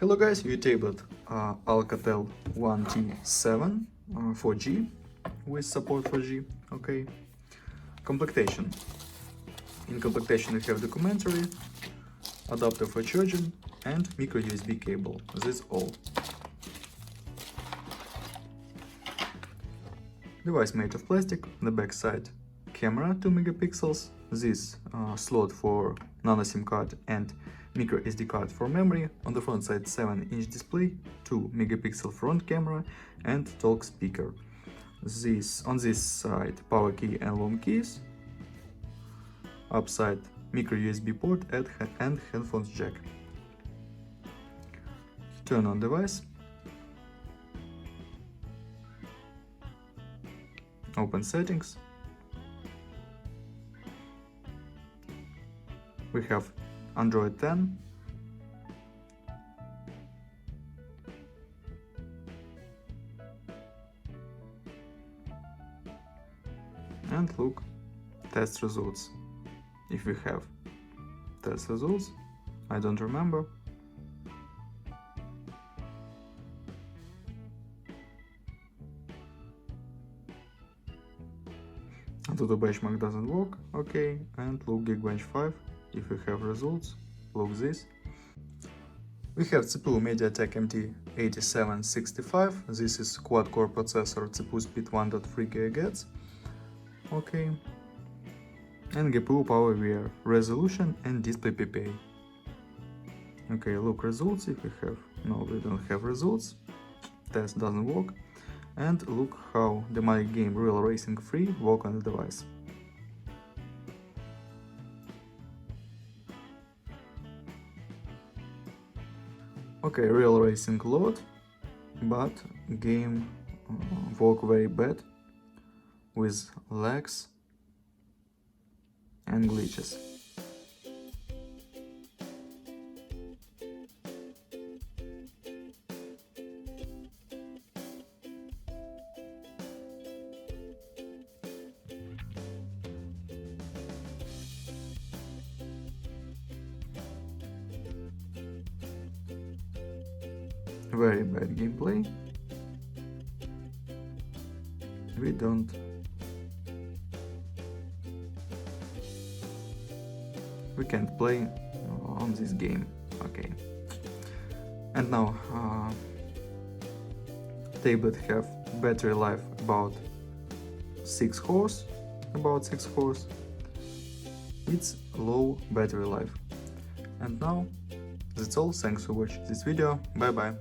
Hello guys, you tabled Alcatel One T7 4G with support for G. Okay. Complectation. In complectation we have documentary, adapter for charging, and micro USB cable. This all. Device made of plastic. On the back side, camera 2 megapixels. This slot for nano SIM card and micro SD card for memory. On the front side, 7-inch display, 2 megapixel front camera, and talk speaker. On this side, power key and LOM keys. Upside, micro USB port and headphones jack. Turn on device. Open settings. We have Android 10. And look, test results. If we have test results, I don't remember. Antutu benchmark doesn't work, okay, and look Geekbench 5, if we have results, look this. We have CPU MediaTek MT8765, this is quad-core processor, CPU speed 1.3 GHz, okay, and GPU PowerVR, resolution and display PPA. Okay, look results if we have, no, we don't have results, test doesn't work. And look how the my game Real Racing 3 work on the device. Okay, Real Racing load, but game work very bad with lags and glitches. Very bad gameplay. We can't play on this game. Okay. And now tablet have battery life about 6 hours. It's low battery life. And now that's all. Thanks for watching this video. Bye bye.